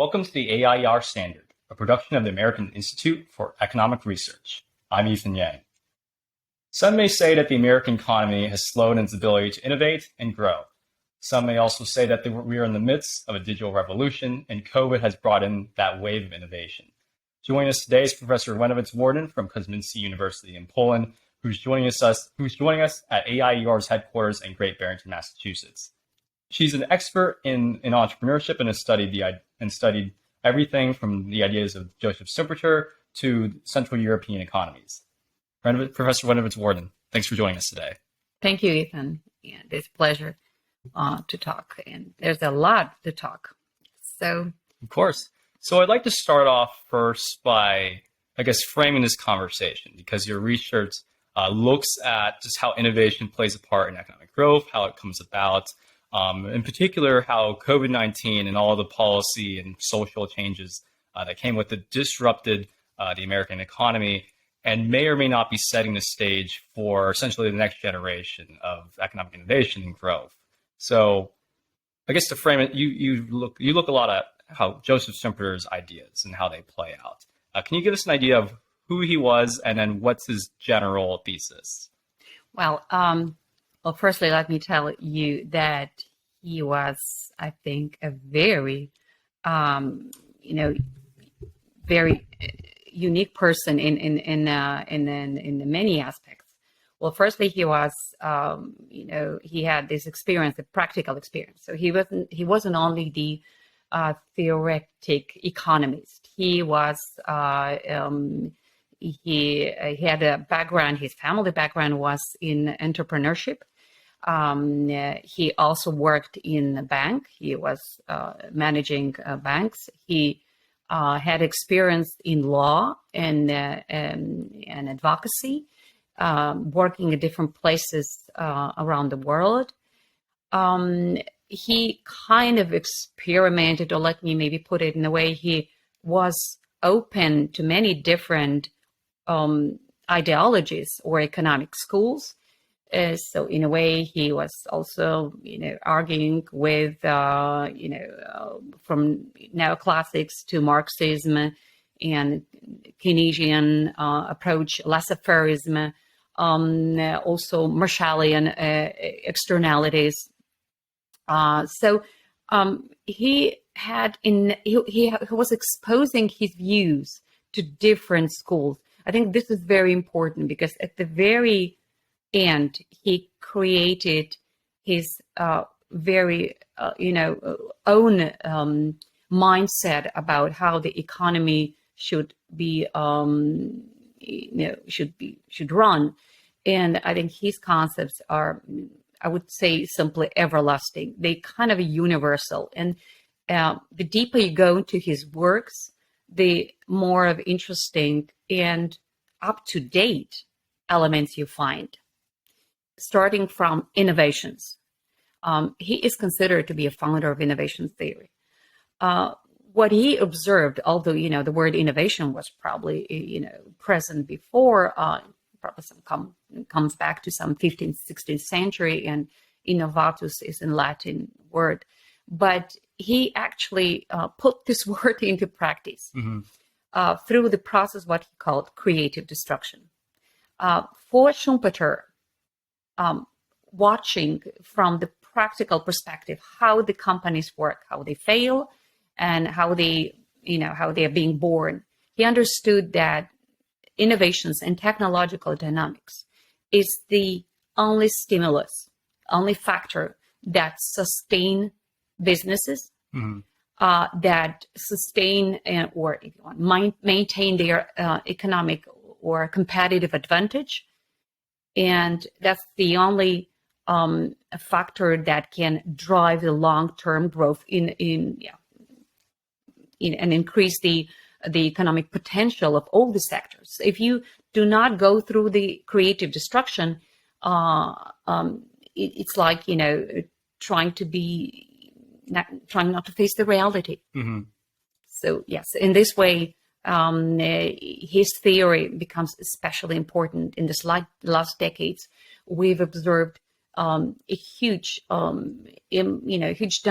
Welcome to the AIER Standard, a production of the American Institute for Economic Research. I'm Ethan Yang. Some may say that the American economy has slowed in its ability to innovate and grow. Some may also say that we are in the midst of a digital revolution and COVID has brought in that wave of innovation. Joining us today is Professor Runiewicz-Wardyn from Kozminski University in Poland, who's joining us at AIER's headquarters in Great Barrington, Massachusetts. She's an expert in entrepreneurship and has studied everything from the ideas of Joseph Schumpeter to Central European economies. Professor Runiewicz-Wardyn, thanks for joining us today. Thank you, Ethan. And it's a pleasure to talk. And there's a lot to talk. So, of course. So I'd like to start off first by, framing this conversation, because your research looks at just how innovation plays a part in economic growth, how it comes about, in particular, how COVID-19 and all the policy and social changes that came with it disrupted the American economy and may or may not be setting the stage for essentially the next generation of economic innovation and growth. So I guess to frame it, you look a lot at how Joseph Schumpeter's ideas and how they play out. Can you give us an idea of who he was and then what's his general thesis? Well, firstly, let me tell you that he was, I think, a very, very unique person in many aspects. Well, firstly, he was, he had this experience, a practical experience. So he wasn't only the theoretic economist. He was, he had a background. His family background was in entrepreneurship. He also worked in a bank. He was managing banks. He had experience in law and advocacy, working at different places around the world. He kind of experimented, or let me maybe put it in a way, he was open to many different ideologies or economic schools. So in a way, he was also, arguing with, from neoclassics to Marxism and Keynesian approach, laissez-faireism, also Marshallian externalities. So he was exposing his views to different schools. I think this is very important because at the very end, he created his very, own mindset about how the economy should be, should run. And I think his concepts are, I would say, simply everlasting. They kind of universal. And the deeper you go into his works, the more of interesting and up-to-date elements you find. Starting from innovations. He is considered to be a founder of innovation theory. What he observed, although, the word innovation was probably, present before, probably comes back to some 15th, 16th century, and innovatus is in Latin word. But he actually put this word into practice through the process, what he called creative destruction. For Schumpeter, watching from the practical perspective how the companies work, how they fail, and how they are being born, he understood that innovations and technological dynamics is the only stimulus, only factor that sustain businesses, that sustain or if you want, maintain their economic or competitive advantage. And that's the only factor that can drive the long-term growth and increase the economic potential of all the sectors. If you do not go through the creative destruction, it's like trying not to face the reality. So yes, in this way, his theory becomes especially important in this last decades. We've observed a huge, huge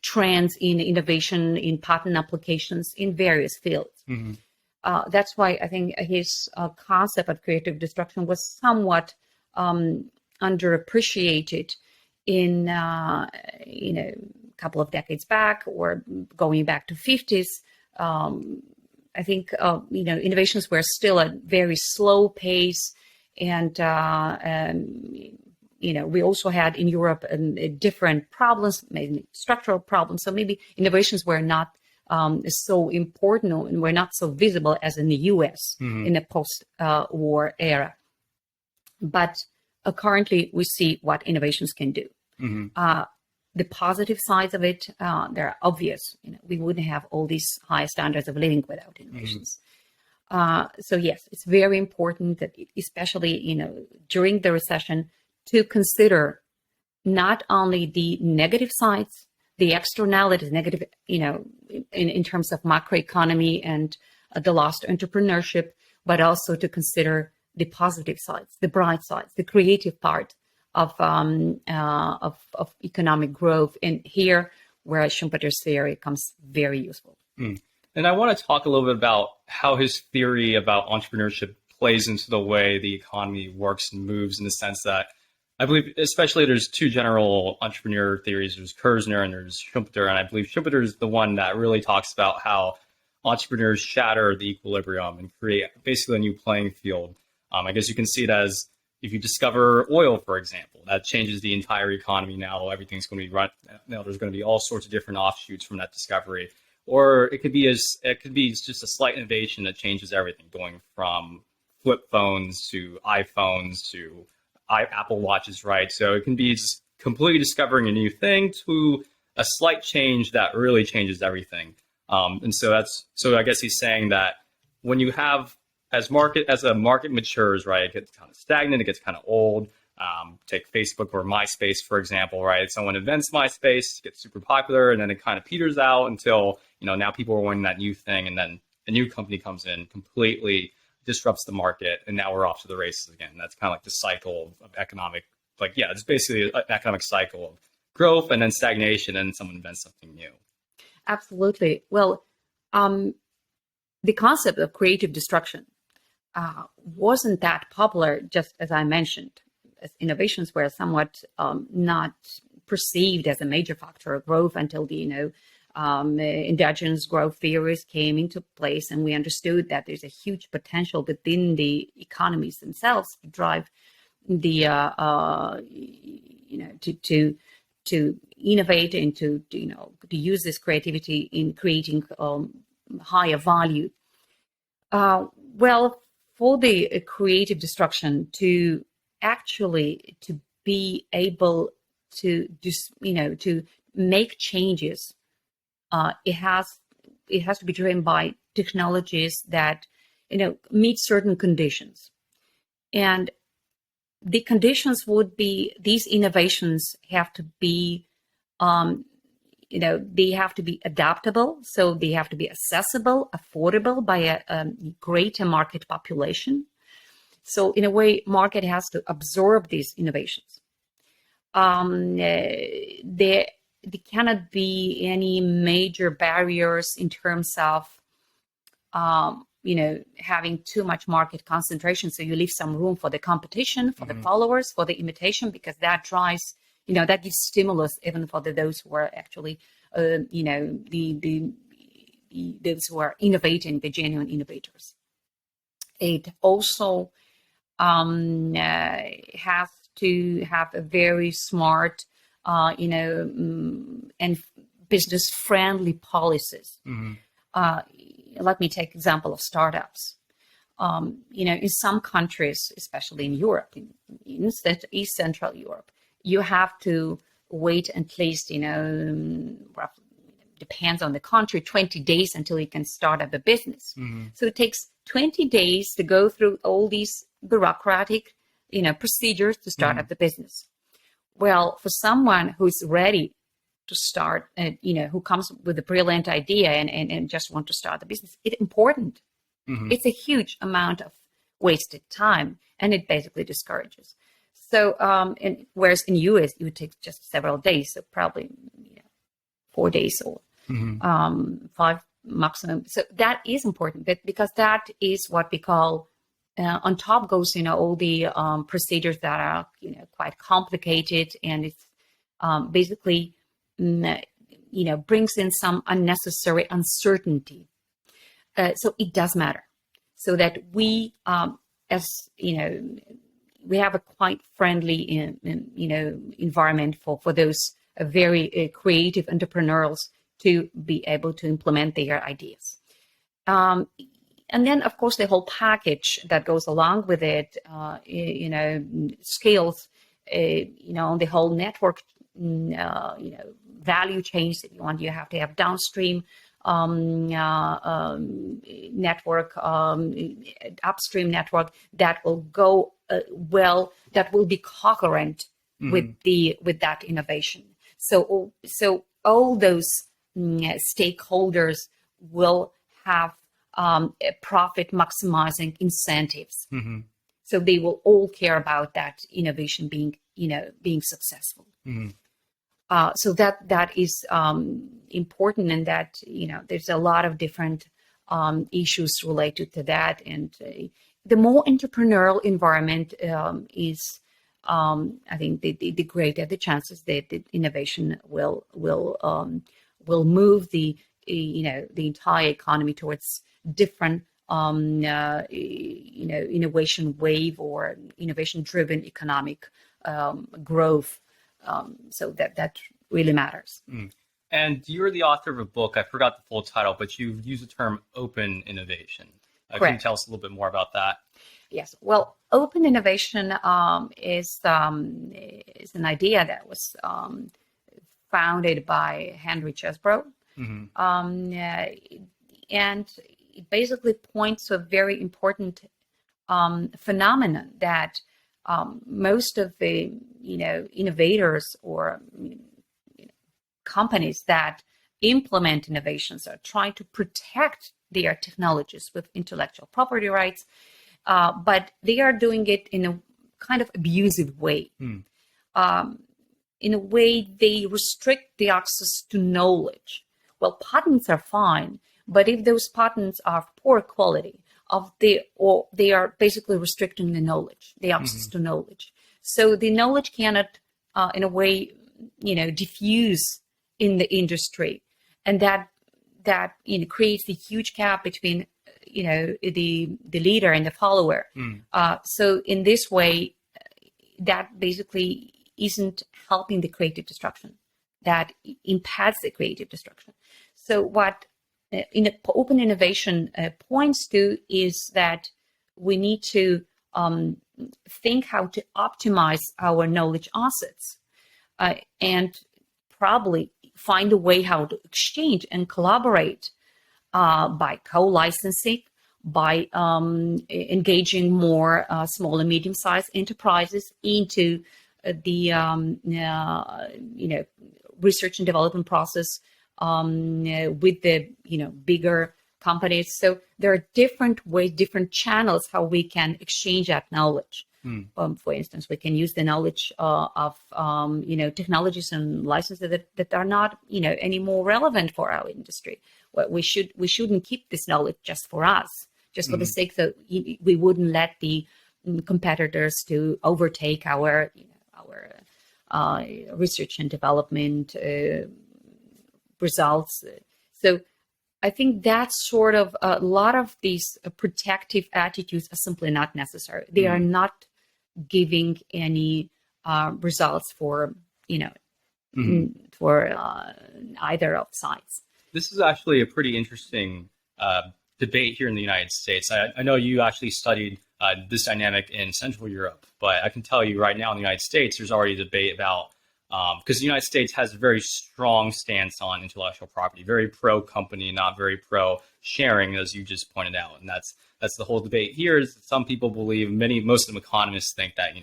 trends in innovation, in patent applications in various fields. Mm-hmm. That's why I think his concept of creative destruction was somewhat underappreciated in a couple of decades back, or going back to 50s. I think innovations were still at very slow pace, and we also had in Europe different problems, maybe structural problems. So maybe innovations were not so important and were not so visible as in the U.S. in the post-war era. But currently, we see what innovations can do. The positive sides of it, they're obvious. We wouldn't have all these high standards of living without innovations. So yes, it's very important that, especially during the recession, to consider not only the negative sides, the externalities, negative, in terms of macroeconomy and the lost entrepreneurship, but also to consider the positive sides, the bright sides, the creative part of economic growth. And here, where Schumpeter's theory comes very useful. And I want to talk a little bit about how his theory about entrepreneurship plays into the way the economy works and moves, in the sense that I believe, especially, there's two general entrepreneur theories. There's Kerzner and there's Schumpeter. And I believe Schumpeter is the one that really talks about how entrepreneurs shatter the equilibrium and create basically a new playing field. I guess you can see it as, if you discover oil, for example, that changes the entire economy. Now everything's going to be run. Now there's going to be all sorts of different offshoots from that discovery. Or it could be just a slight innovation that changes everything, going from flip phones to iPhones to Apple Watches, right? So it can be just completely discovering a new thing to a slight change that really changes everything. And so I guess he's saying that when you have, as a market matures, right, it gets kind of stagnant, it gets kind of old. Take Facebook or MySpace, for example, right? Someone invents MySpace, gets super popular, and then it kind of peters out until, now people are wanting that new thing, and then a new company comes in, completely disrupts the market, and now we're off to the races again. That's kind of like the cycle of economic, it's basically an economic cycle of growth and then stagnation, and someone invents something new. Absolutely. Well, the concept of creative destruction wasn't that popular, just as I mentioned, as innovations were somewhat not perceived as a major factor of growth until the endogenous growth theories came into place, and we understood that there's a huge potential within the economies themselves to drive the to innovate and to use this creativity in creating higher value. Well, for the creative destruction to actually to be able to to make changes, it has to be driven by technologies that meet certain conditions, and the conditions would be, these innovations have to be they have to be adaptable, so they have to be accessible, affordable by a greater market population. So in a way, market has to absorb these innovations. There cannot be any major barriers in terms of having too much market concentration. So you leave some room for the competition, for the followers, for the imitation, because that drives, that gives stimulus even for those who are actually, those who are innovating, the genuine innovators. It also has to have a very smart, and business-friendly policies. Let me take example of startups. In some countries, especially in Europe, in East Central Europe, you have to wait at least, roughly, depends on the country, 20 days until you can start up a business. So it takes 20 days to go through all these bureaucratic, procedures to start up the business. Well, for someone who's ready to start, who comes with a brilliant idea and just want to start the business, it's important. It's a huge amount of wasted time, and it basically discourages. So, whereas in US, it would take just several days, so probably 4 days or 5 maximum. So that is important, but because that is what we call, on top goes, all the procedures that are, quite complicated, and it's basically, brings in some unnecessary uncertainty. So it does matter. So that we, as we have a quite friendly, environment for those very creative entrepreneurs to be able to implement their ideas. And then, of course, the whole package that goes along with it, skills, on the whole network, value chains that you want. You have to have downstream network, upstream network that will go that will be coherent with that innovation. So all those stakeholders will have profit maximizing incentives. So they will all care about that innovation being successful. So that is important, and that there's a lot of different issues related to that. And the more entrepreneurial environment is, I think the greater the chances that the innovation will move the entire economy towards different innovation wave or innovation driven economic growth. So that really matters. And you're the author of a book, I forgot the full title, but you've used the term open innovation. Can you tell us a little bit more about that? Yes. Well, open innovation is an idea that was founded by Henry Chesbrough. And it basically points to a very important phenomenon that most of the innovators or companies that implement innovations are trying to protect their technologies with intellectual property rights, but they are doing it in a kind of abusive way. In a way, they restrict the access to knowledge. Well, patents are fine, but if those patents are of poor quality, they are basically restricting the knowledge, the access to knowledge. So the knowledge cannot, in a way, diffuse in the industry, and that creates a huge gap between the leader and the follower. So in this way, that basically isn't helping the creative destruction. That impedes the creative destruction. So what open innovation points to is that we need to think how to optimize our knowledge assets and probably find a way how to exchange and collaborate by co-licensing, by engaging more small and medium-sized enterprises into the research and development process with the bigger companies. So there are different ways, different channels how we can exchange that knowledge. For instance, we can use the knowledge of technologies and licenses that are not any more relevant for our industry. Well, we shouldn't keep this knowledge just for us, just for the sake that we wouldn't let the competitors to overtake our research and development results. So I think that's sort of a lot of these protective attitudes are simply not necessary. They are not giving any results for either of sides. This is actually a pretty interesting debate here in the United States. I know you actually studied this dynamic in Central Europe, but I can tell you right now in the United States, there's already a debate about, because the United States has a very strong stance on intellectual property, very pro-company, not very pro-sharing, as you just pointed out. And that's the whole debate here. Is some people believe, most of them economists think that,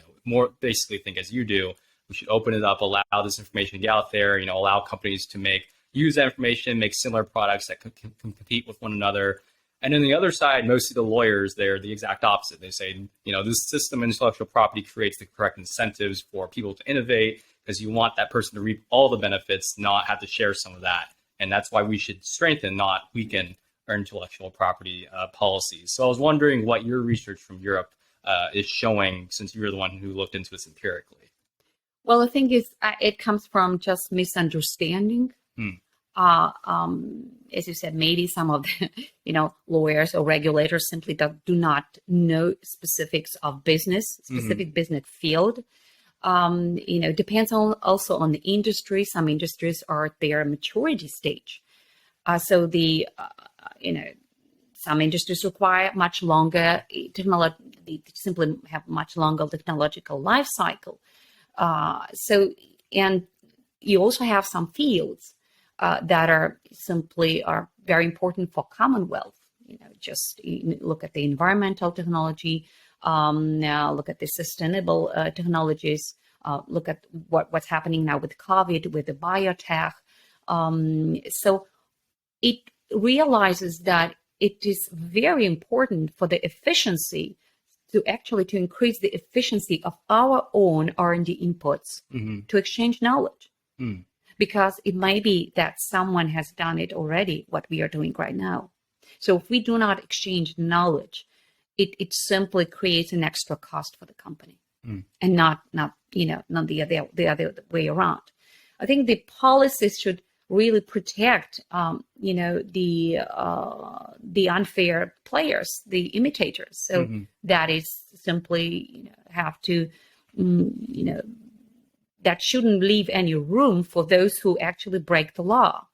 basically think as you do, we should open it up, allow this information to get out there, allow companies to use that information, make similar products that can compete with one another. And then the other side, most of the lawyers, they're the exact opposite. They say, this system, intellectual property, creates the correct incentives for people to innovate because you want that person to reap all the benefits, not have to share some of that. And that's why we should strengthen, not weaken, our intellectual property policies. So I was wondering what your research from Europe is showing, since you're the one who looked into this empirically. Well, I think it comes from just misunderstanding. As you said, maybe some of the lawyers or regulators simply do not know specifics of specific business field. Depends also on the industry. Some industries are at their maturity stage. So some industries require much longer technology. They simply have much longer technological life cycle. And you also have some fields that are very important for Commonwealth. Just look at the environmental technology, look at the sustainable technologies, look at what's happening now with COVID, with the biotech. So it realizes that it is very important for the efficiency to increase the efficiency of our own R&D inputs to exchange knowledge. Because it may be that someone has done it already, what we are doing right now. So if we do not exchange knowledge, it simply creates an extra cost for the company, and not the other way around. I think the policies should really protect, the unfair players, the imitators. So that is simply, have to, that shouldn't leave any room for those who actually break the law.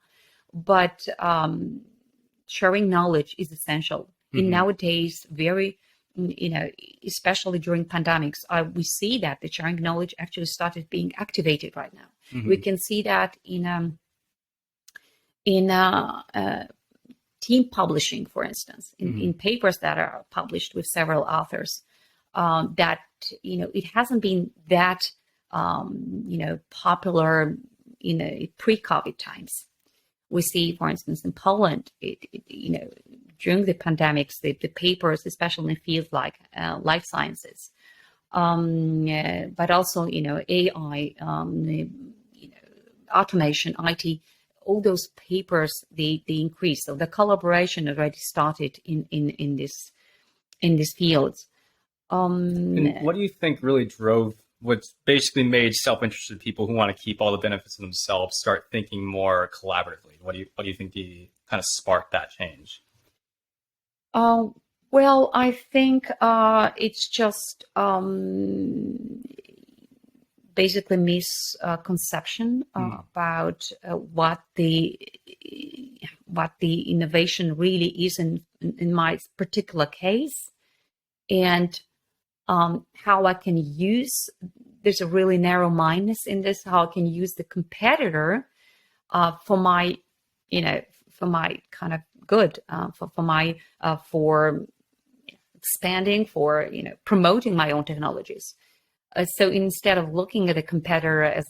But sharing knowledge is essential. In nowadays, especially during pandemics, we see that the sharing knowledge actually started being activated right now. We can see that in team publishing, for instance, in papers that are published with several authors, that, it hasn't been that popular in pre-COVID times. We see, for instance, in Poland, during the pandemics, the papers, especially in fields like life sciences, but also, AI, automation, IT, all those papers, they increase. So the collaboration already started in this field. And what do you think really drove what's basically made self-interested people who want to keep all the benefits of themselves start thinking more collaboratively? What do you think kind of sparked that change? Well, I think it's just basically misconception about what the innovation really is in my particular case, and how I can use. There's a really narrow mindedness in this. How I can use the competitor for my kind of good, for expanding, for promoting my own technologies. So instead of looking at a competitor as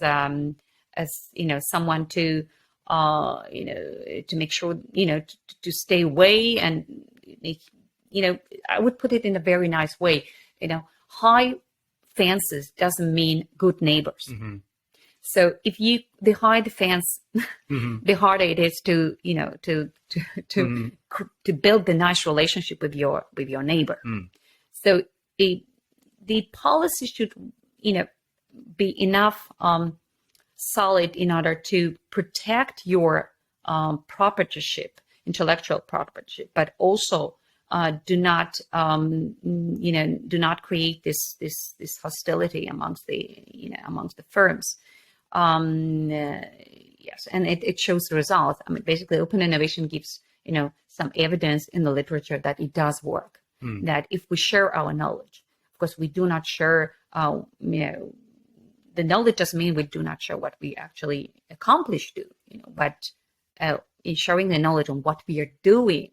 someone to make sure to stay away, and I would put it in a very nice way. High fences doesn't mean good neighbors. So if the higher the fence, the harder it is to build the nice relationship with your neighbor. So the policy should be enough solid in order to protect your proprietorship, intellectual property, but also do not create this hostility amongst the firms. Yes, and it shows the results. I mean, basically, open innovation gives some evidence in the literature that it does work. That if we share our knowledge, of course, we do not share. The knowledge doesn't mean we do not share what we actually accomplish. But in sharing the knowledge on what we are doing,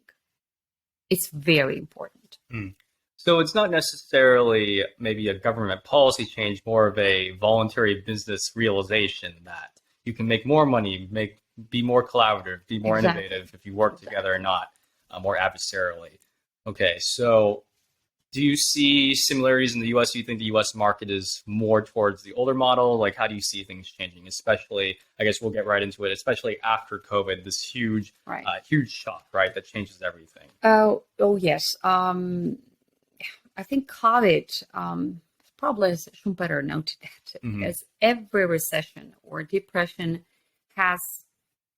it's very important. So it's not necessarily maybe a government policy change, more of a voluntary business realization that you can make more money, be more collaborative, be more innovative if you work together and not more adversarially. Okay, so do you see similarities in the US? Do you think the US market is more towards the older model? Like, how do you see things changing? Especially, I guess we'll get right into it, especially after COVID, this Right. huge shock, right? That changes everything. Oh yes. I think COVID probably is better noted that Hmm. as every recession or depression has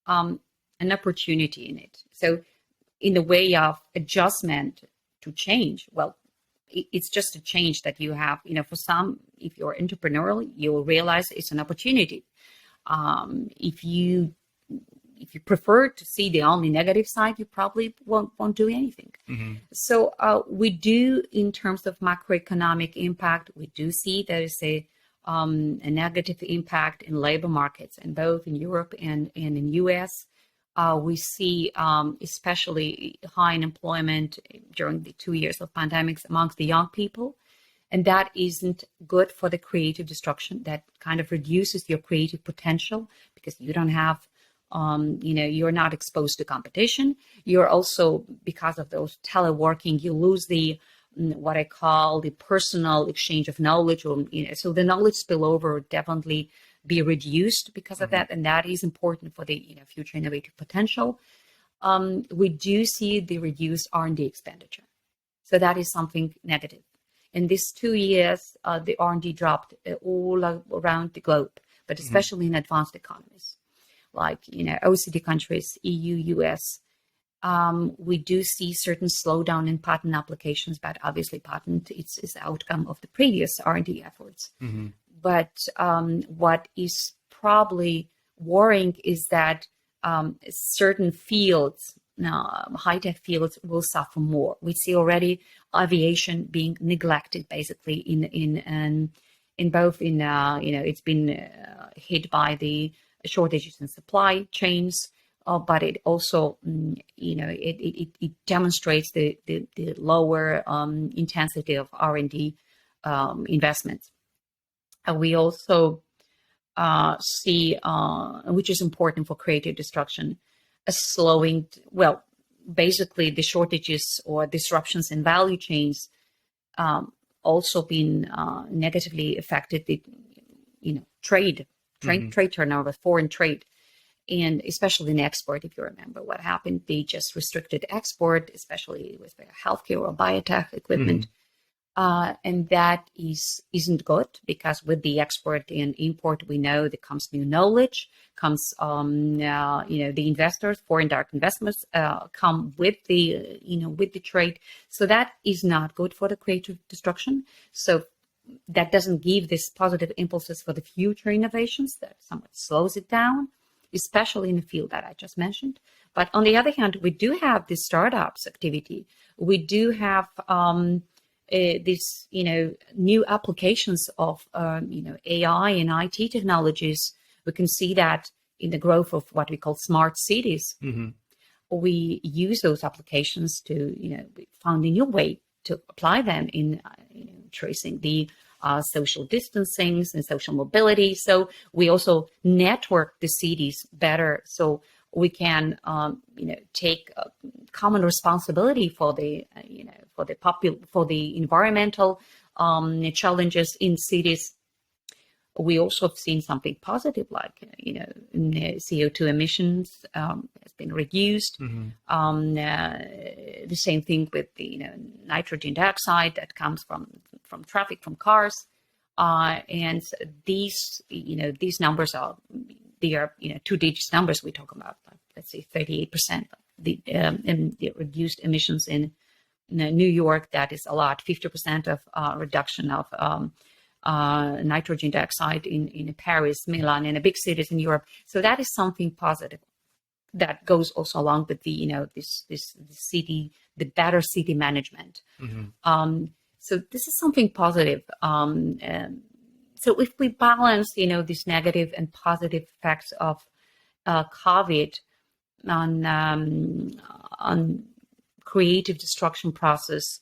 an opportunity in it. So in the way of adjustment to change, well, it's just a change that you have. For some, if you're entrepreneurial, you'll realize it's an opportunity. If you prefer to see the only negative side, you probably won't do anything. Hmm. So we do, in terms of macroeconomic impact, we do see there is a negative impact in labor markets, and both in Europe and in US. We see especially high unemployment during the 2 years of pandemics amongst the young people. And that isn't good for the creative destruction. That kind of reduces your creative potential because you don't have, you're not exposed to competition. You're also, because of those teleworking, you lose the what I call the personal exchange of knowledge, or so the knowledge spillover would definitely be reduced because of Hmm. that, and that is important for the future innovative potential. We do see the reduced R&D expenditure, so that is something negative. In these 2 years, the R&D dropped all around the globe, but Hmm. especially in advanced economies like OECD countries, EU, US. We do see certain slowdown in patent applications, but obviously patent is the outcome of the previous R&D efforts. Hmm. But what is probably worrying is that certain fields, high-tech fields, will suffer more. We see already aviation being neglected, basically in both it's been hit by the shortages in supply chains. But it also, it demonstrates the lower intensity of R&D investments. We also see, which is important for creative destruction, a slowing, well, basically the shortages or disruptions in value chains also been negatively affected the, trade Hmm. turnover, foreign trade. And especially in export, if you remember what happened, they just restricted export, especially with healthcare or biotech equipment. Hmm. And that isn't good, because with the export and import, we know there comes new knowledge, comes the investors, foreign direct investments come with the with the trade. So that is not good for the creative destruction. So that doesn't give this positive impulses for the future innovations. That somewhat slows it down, especially in the field that I just mentioned. But on the other hand, we do have this startups activity. We do have this, new applications of, AI and IT technologies. We can see that in the growth of what we call smart cities. Hmm. We use those applications to, we found a new way to apply them in, tracing the social distancing and social mobility. So we also network the cities better, so we can, take common responsibility for the, for the environmental challenges in cities. We also have seen something positive, like CO2 emissions has been reduced. Hmm. The same thing with the nitrogen dioxide that comes from traffic, from cars, and these numbers are two-digit numbers. We talk about, like, let's say 38% the reduced emissions in New York. That is a lot. 50% of reduction of nitrogen dioxide in Paris, Milan, and the big cities in Europe. So that is something positive that goes also along with the this city, the better city management. Hmm. So this is something positive. So if we balance these negative and positive effects of COVID on creative destruction process,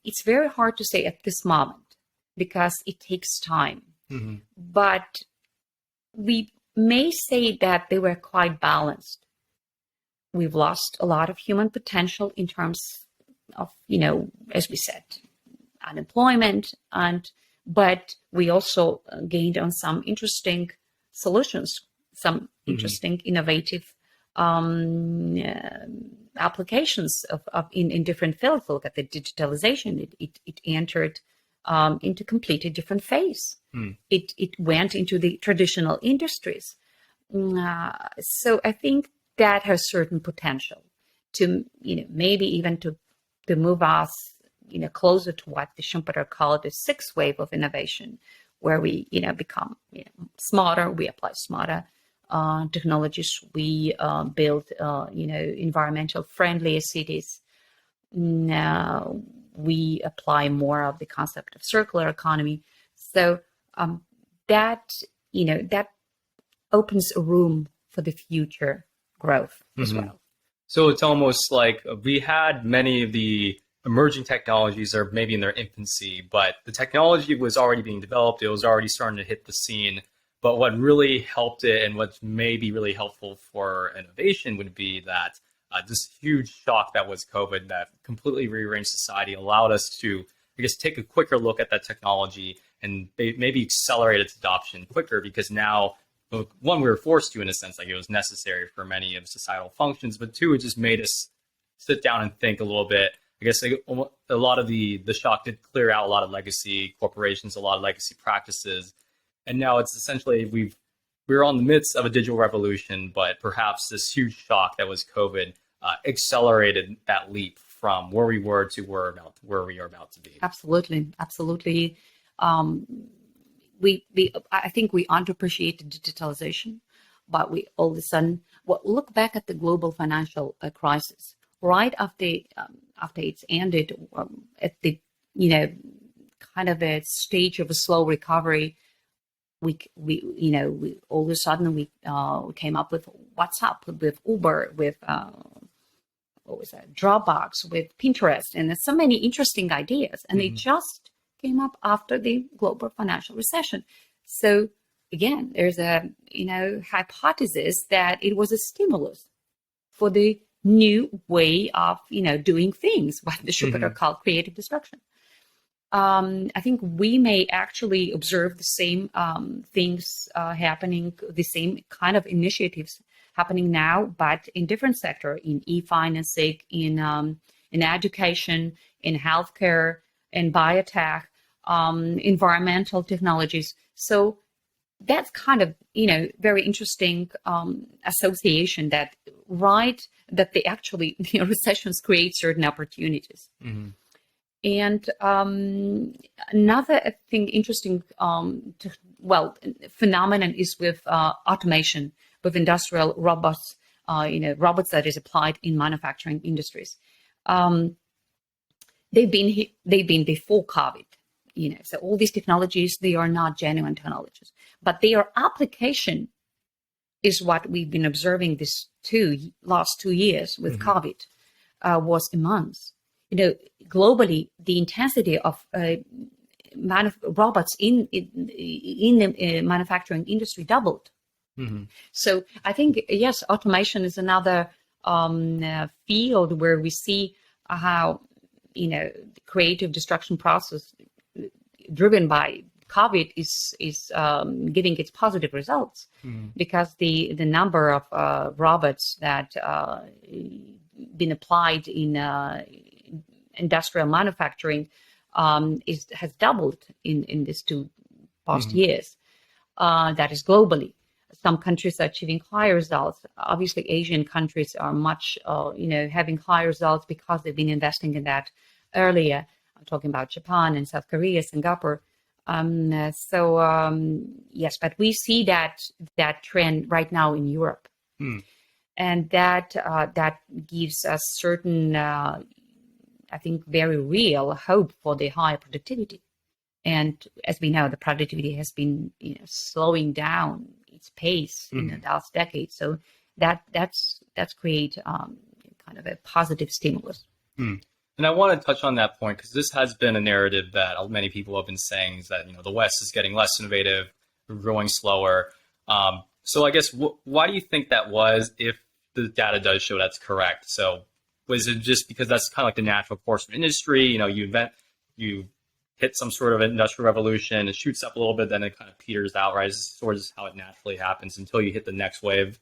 it's very hard to say at this moment, because it takes time. Hmm. But we may say that they were quite balanced. We've lost a lot of human potential in terms as we said, unemployment, but we also gained on some interesting solutions, some interesting, innovative applications in different fields. Look at the digitalization; it entered into completely different phase. It went into the traditional industries. So I think that has certain potential to maybe even to move us closer to what the Schumpeter called the sixth wave of innovation, where we become smarter, we apply smarter technologies, we build environmental friendlier cities. Now we apply more of the concept of circular economy. So that opens a room for the future growth as well. So it's almost like we had many of the emerging technologies are maybe in their infancy, but the technology was already being developed. It was already starting to hit the scene. But what really helped it and what's maybe really helpful for innovation would be that this huge shock that was COVID that completely rearranged society allowed us to, I guess, take a quicker look at that technology and maybe accelerate its adoption quicker, because now, one, we were forced to, in a sense, like it was necessary for many of societal functions, but two, it just made us sit down and think a little bit. I guess a lot of the shock did clear out a lot of legacy corporations, a lot of legacy practices. And now it's essentially we're on the midst of a digital revolution, but perhaps this huge shock that was COVID accelerated that leap from where we were to where we are about to be. Absolutely. I think we underappreciated digitalization, but we all of a sudden look back at the global financial crisis right after it's ended, at the kind of a stage of a slow recovery. We all of a sudden we came up with WhatsApp, with Uber, with Dropbox, with Pinterest, and there's so many interesting ideas, and they just came up after the global financial recession. So again, there's a hypothesis that it was a stimulus for the new way of doing things, what the Schumpeter called creative destruction. I think we may actually observe the same things happening, the same kind of initiatives happening now, but in different sectors, in e-financing, in education, in healthcare, in biotech, environmental technologies. So that's kind of very interesting association that they actually recessions create certain opportunities. And another interesting phenomenon is with automation, with industrial robots, robots that is applied in manufacturing industries. They've been before COVID. So all these technologies, they are not genuine technologies, but their application is what we've been observing this last 2 years with COVID was immense. Globally, the intensity of robots in the manufacturing industry doubled. So I think, yes, automation is another field where we see how the creative destruction process driven by COVID is giving its positive results, because the number of robots that been applied in industrial manufacturing has doubled in these 2 past years. That is globally. Some countries are achieving higher results. Obviously, Asian countries are much, having higher results because they've been investing in that earlier. I'm talking about Japan and South Korea, Singapore. Yes, but we see that trend right now in Europe, and that gives us certain, I think, very real hope for the higher productivity. And as we know, the productivity has been slowing down its pace in the last decade. So that's create kind of a positive stimulus. And I want to touch on that point, because this has been a narrative that many people have been saying, is that the West is getting less innovative, growing slower. So I guess why do you think that was, if the data does show that's correct? So Was it just because that's kind of like the natural course of industry? You hit some sort of industrial revolution, it shoots up a little bit, then it kind of peters out, right? It's sort of how it naturally happens until you hit the next wave.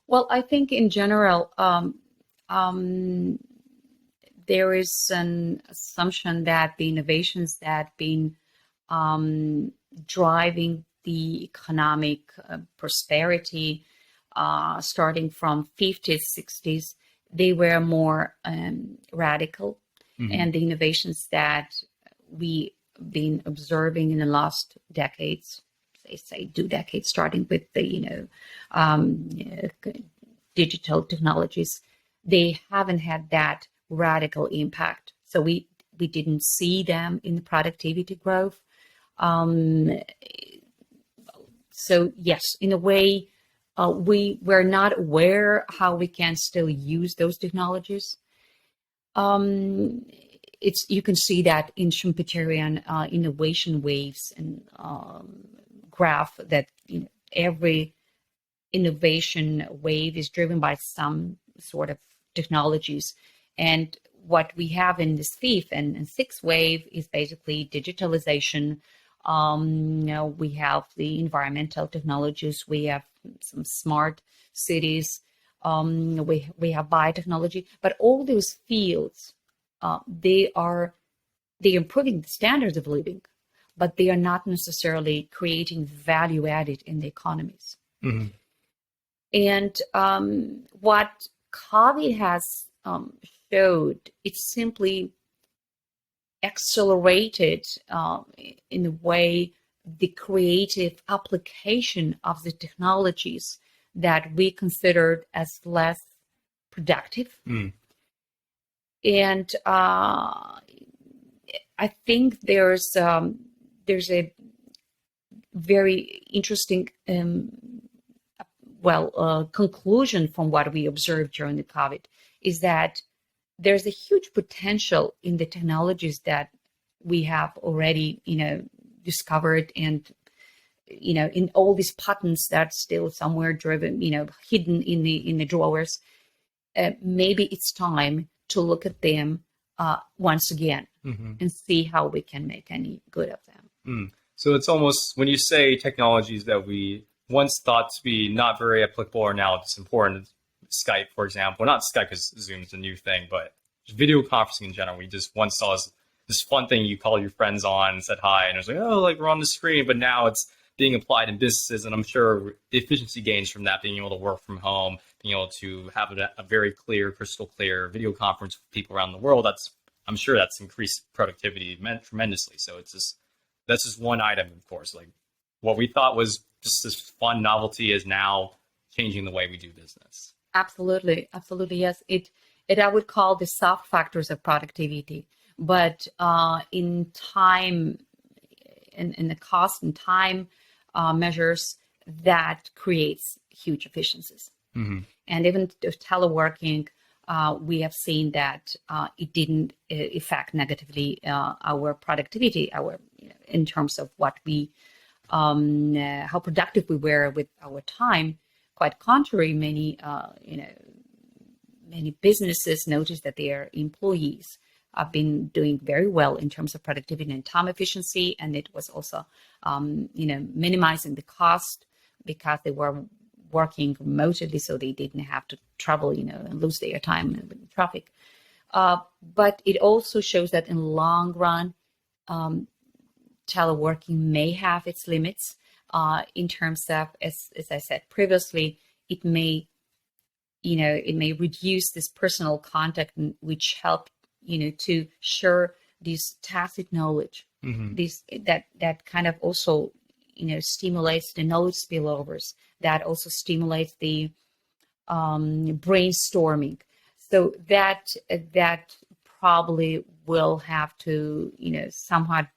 Well, I think in general, there is an assumption that the innovations that been driving the economic prosperity starting from 50s, 60s, they were more radical. Mm-hmm. And the innovations that we been observing in the last decades, say 2 decades, starting with the digital technologies, they haven't had that radical impact. So we didn't see them in the productivity growth. So yes, in a way, we were not aware how we can still use those technologies. You can see that in Schumpeterian innovation waves and graph that every innovation wave is driven by some sort of technologies. And what we have in this fifth and sixth wave is basically digitalization. We have the environmental technologies. We have some smart cities. We have biotechnology. But all those fields, they are improving the standards of living, but they are not necessarily creating value added in the economies. Mm-hmm. And what COVID has showed, it simply accelerated in a way the creative application of the technologies that we considered as less productive. Mm. And I think there's a very interesting conclusion from what we observed during the COVID is that there's a huge potential in the technologies that we have already, discovered, and, in all these patents that's still somewhere driven, hidden in the drawers. Maybe it's time to look at them once again, mm-hmm. and see how we can make any good of them. Mm. So it's almost, when you say technologies that we once thought to be not very applicable or now it's important, Skype, for example, not Skype because Zoom is a new thing, but video conferencing in general. We just once saw this fun thing you call your friends on and said hi, and it was like, oh, like we're on the screen, but now it's being applied in businesses, and I'm sure the efficiency gains from that, being able to work from home, being able to have a very clear, crystal clear video conference with people around the world, I'm sure that's increased productivity tremendously. So that's just one item, of course. Like what we thought was just this fun novelty is now changing the way we do business. Absolutely, yes. It I would call the soft factors of productivity, but in time and in the cost and time measures, that creates huge efficiencies. Mm-hmm. And even with teleworking, we have seen that it didn't affect negatively our productivity, in terms of what we how productive we were with our time. Quite contrary, many businesses notice that their employees have been doing very well in terms of productivity and time efficiency, and it was also, minimizing the cost because they were working remotely, so they didn't have to travel, and lose their time in traffic. But it also shows that in the long run, teleworking may have its limits. In terms of, as I said previously, it may reduce this personal contact, which help, to share this tacit knowledge. Mm-hmm. That kind of also, stimulates the knowledge spillovers. That also stimulates the brainstorming. So that probably will have to, somewhat,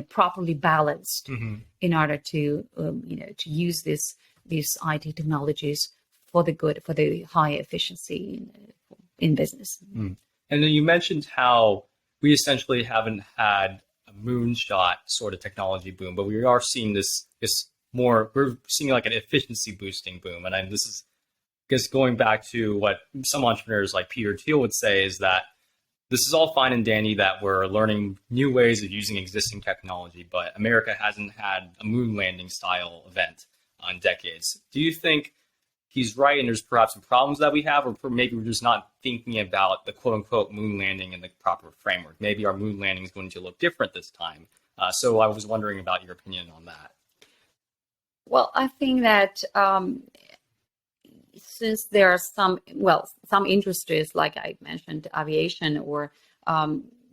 properly balanced, mm-hmm. in order to, to use these IT technologies for the high efficiency in business. Mm. And then you mentioned how we essentially haven't had a moonshot sort of technology boom, but we are seeing this more, we're seeing like an efficiency boosting boom. And this is guess going back to what some entrepreneurs like Peter Thiel would say is that this is all fine and dandy that we're learning new ways of using existing technology, but America hasn't had a moon landing style event in decades. Do you think he's right and there's perhaps some problems that we have, or maybe we're just not thinking about the quote unquote moon landing in the proper framework? Maybe our moon landing is going to look different this time. So I was wondering about your opinion on that. Well, I think that since there are some industries, like I mentioned, aviation, or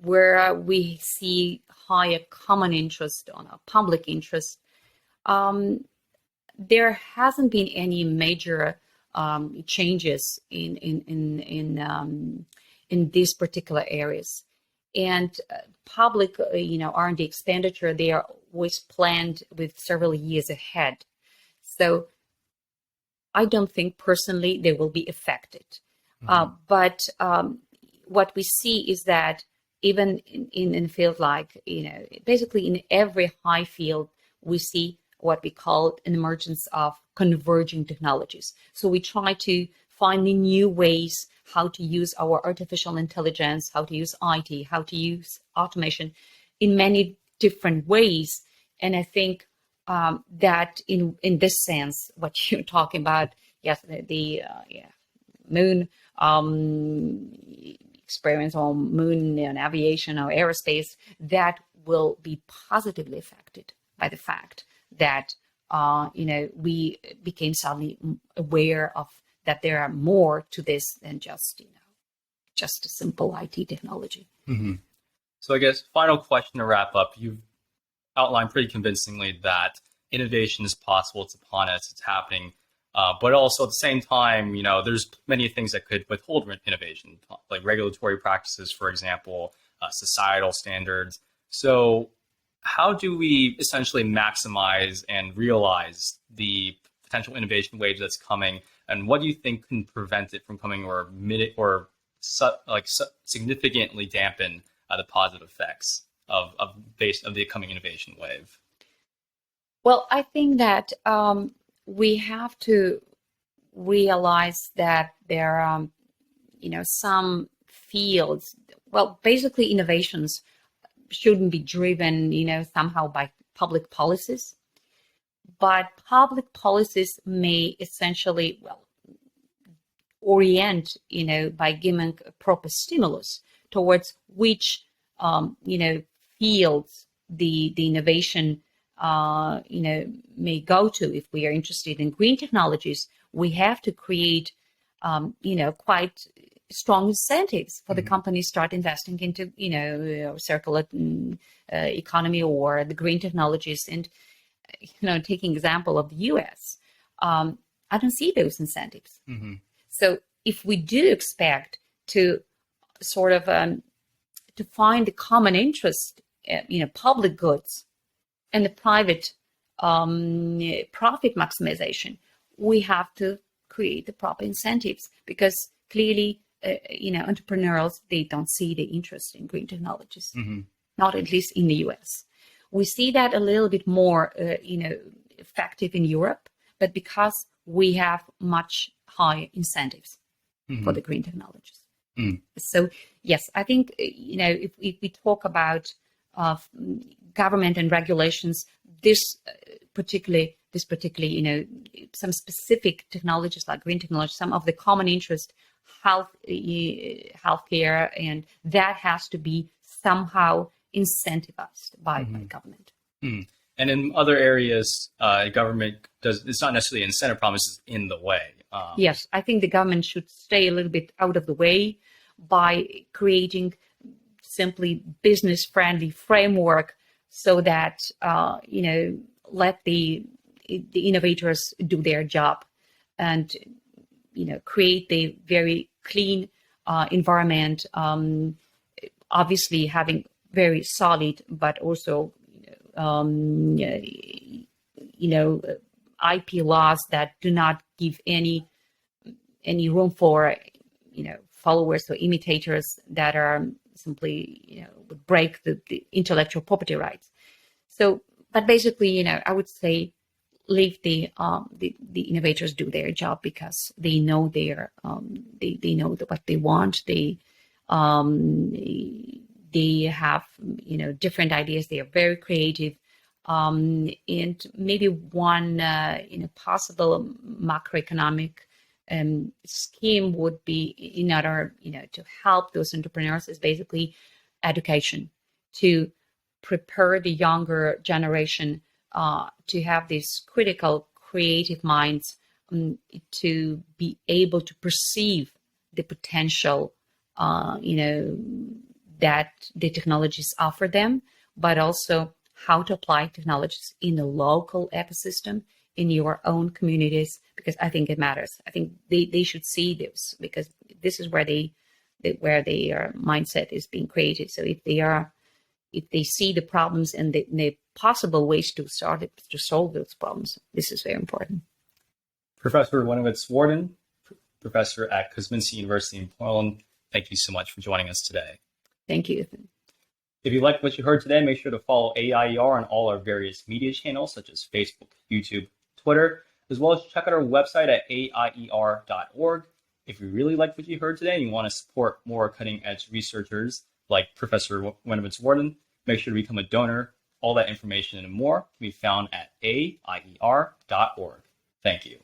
where we see higher common interest on a public interest, there hasn't been any major changes in these particular areas. And public, R&D expenditure, they are always planned with several years ahead. So I don't think personally they will be affected. But what we see is that even in a field like, basically in every high field, we see what we call an emergence of converging technologies. So we try to find new ways how to use our artificial intelligence, how to use IT, how to use automation in many different ways. And I think that in this sense, what you're talking about, yes, the moon experience on moon and aviation or aerospace, that will be positively affected by the fact that we became suddenly aware of that there are more to this than just a simple IT technology. Mm-hmm. So I guess final question to wrap up. You've outlined pretty convincingly that innovation is possible, it's upon us, it's happening, but also at the same time, there's many things that could withhold innovation, like regulatory practices, for example, societal standards. So how do we essentially maximize and realize the potential innovation wave that's coming, and what do you think can prevent it from coming, or significantly dampen the positive effects of the coming innovation wave? Well, I think that we have to realize that there are, some fields. Well, basically, innovations shouldn't be driven, somehow by public policies, but public policies may essentially, orient, by giving a proper stimulus towards which, fields the innovation, may go to. If we are interested in green technologies, we have to create, quite strong incentives for the companies start investing into, circular economy or the green technologies. And, taking example of the US, I don't see those incentives. Mm-hmm. So if we do expect to sort of to find the common interest, public goods and the private profit maximization, we have to create the proper incentives, because clearly, entrepreneurs, they don't see the interest in green technologies, not at least in the US. We see that a little bit more, effective in Europe, but because we have much higher incentives for the green technologies. So yes, I think, if we talk about government and regulations, this particularly, some specific technologies like green technology, some of the common interest, healthcare, and that has to be somehow incentivized by government. And in other areas, government it's not necessarily an incentive problem, it's just in the way. Yes, I think the government should stay a little bit out of the way by creating simply business-friendly framework, so that, let the innovators do their job, and, create the very clean environment, obviously having very solid, but also, IP laws that do not give any room for, followers or imitators that are simply, would break the intellectual property rights. So, but basically, I would say, leave the innovators do their job, because they know they know what they want. They have different ideas. They are very creative, and maybe one possible macroeconomic scheme would be, in order to help those entrepreneurs, is basically education, to prepare the younger generation to have these critical, creative minds, to be able to perceive the potential, that the technologies offer them, but also how to apply technologies in the local ecosystem, in your own communities, because I think it matters. I think they should see this, because this is where their mindset is being created. So if they see the problems and the possible ways to solve those problems, this is very important. Professor Runiewicz-Wardyn, professor at Kozminski University in Poland, thank you so much for joining us today. Thank you. If you liked what you heard today, make sure to follow AIER on all our various media channels, such as Facebook, YouTube, Twitter, as well as check out our website at AIER.org. If you really liked what you heard today and you want to support more cutting-edge researchers like Professor Runiewicz-Wardyn, make sure to become a donor. All that information and more can be found at AIER.org. Thank you.